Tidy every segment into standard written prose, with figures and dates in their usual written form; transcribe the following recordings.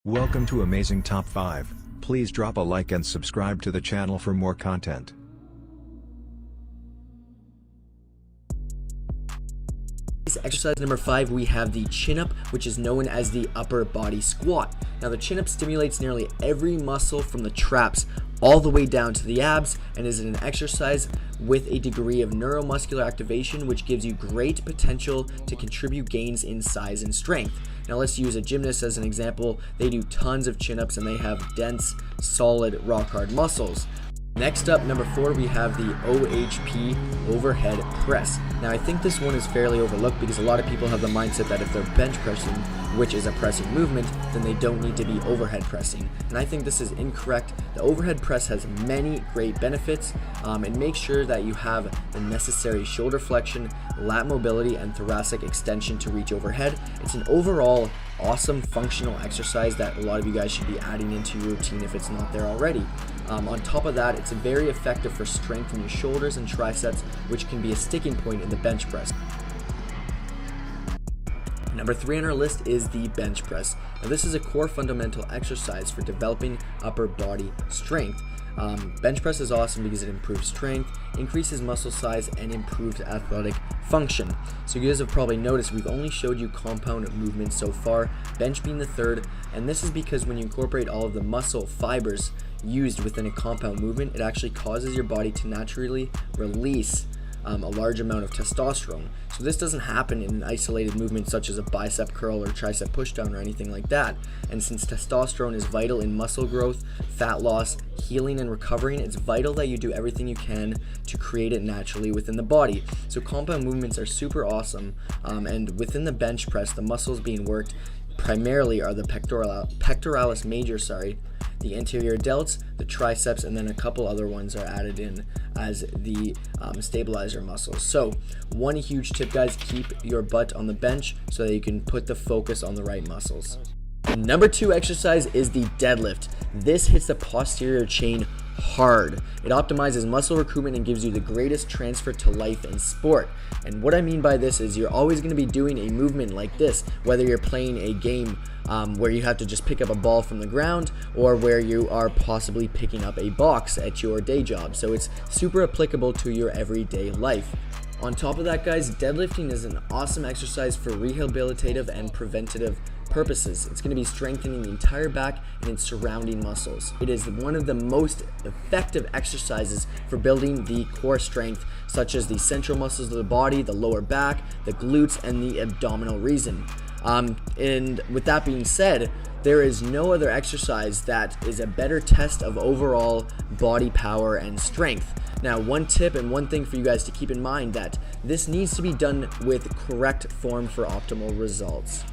Welcome to Amazing Top 5. Please drop a like and subscribe to the channel for more content. Exercise number 5, we have the chin-up, which is known as the upper body squat. Now the chin-up stimulates nearly every muscle from the traps all the way down to the abs and is an exercise with a degree of neuromuscular activation, which gives you great potential to contribute gains in size and strength. Now let's use a gymnast as an example. They do tons of chin-ups and they have dense, solid, rock-hard muscles. Next up, number 4, we have the OHP overhead press. Now I think this one is fairly overlooked because a lot of people have the mindset that if they're bench pressing, which is a pressing movement, then they don't need to be overhead pressing. And I think this is incorrect. The overhead press has many great benefits. It makes sure that you have the necessary shoulder flexion, lat mobility, and thoracic extension to reach overhead. It's an overall awesome functional exercise that a lot of you guys should be adding into your routine if it's not there already. On top of that, it's very effective for strength in your shoulders and triceps, which can be a sticking point in the bench press. Number 3 on our list is the bench press. Now this is a core fundamental exercise for developing upper body strength. Bench press is awesome because it improves strength, increases muscle size, and improves athletic function. So you guys have probably noticed we've only showed you compound movements so far, bench being the third, and this is because when you incorporate all of the muscle fibers used within a compound movement, it actually causes your body to naturally release a large amount of testosterone. So this doesn't happen in an isolated movement such as a bicep curl or tricep pushdown or anything like that. And since testosterone is vital in muscle growth, fat loss, healing, and recovering, it's vital that you do everything you can to create it naturally within the body. So compound movements are super awesome, and within the bench press, the muscles being worked primarily are the pectoralis major, the anterior delts, the triceps, and then a couple other ones are added in as the stabilizer muscles. So one huge tip, guys, keep your butt on the bench so that you can put the focus on the right muscles. Number 2 exercise is the deadlift. This hits the posterior chain hard. It optimizes muscle recruitment and gives you the greatest transfer to life in sport. And what I mean by this is you're always going to be doing a movement like this, whether you're playing a game where you have to just pick up a ball from the ground or where you are possibly picking up a box at your day job. So it's super applicable to your everyday life. On top of that, guys, deadlifting is an awesome exercise for rehabilitative and preventative purposes. It's going to be strengthening the entire back and its surrounding muscles. It is one of the most effective exercises for building the core strength, such as the central muscles of the body, the lower back, the glutes, and the abdominal region. And with that being said, there is no other exercise that is a better test of overall body power and strength. Now, one tip and one thing for you guys to keep in mind that this needs to be done with correct form for optimal results.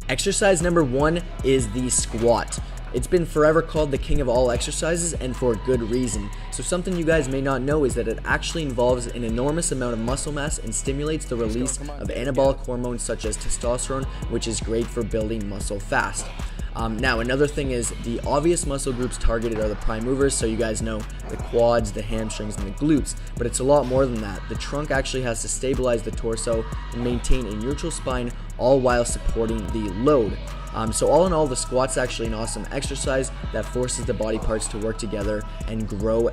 Exercise number 1 is the squat. It's been forever called the king of all exercises, and for good reason. So something you guys may not know is that it actually involves an enormous amount of muscle mass and stimulates the release of anabolic hormones such as testosterone, which is great for building muscle fast. Now, another thing is the obvious muscle groups targeted are the prime movers, so you guys know the quads, the hamstrings, and the glutes, but it's a lot more than that. The trunk actually has to stabilize the torso and maintain a neutral spine, all while supporting the load. So all in all, the squat's actually an awesome exercise that forces the body parts to work together and grow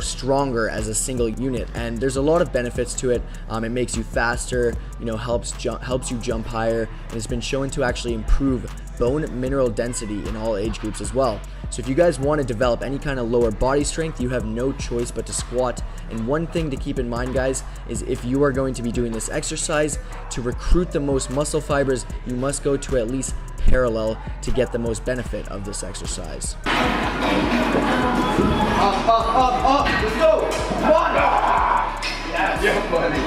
stronger as a single unit. And there's a lot of benefits to it. It makes you faster, helps you jump higher, and it's been shown to actually improve bone mineral density in all age groups as well. So if you guys want to develop any kind of lower body strength, you have no choice but to squat. And one thing to keep in mind, guys, is if you are going to be doing this exercise, to recruit the most muscle fibers, you must go to at least parallel to get the most benefit of this exercise. Up, let's go. 1. Yes, buddy.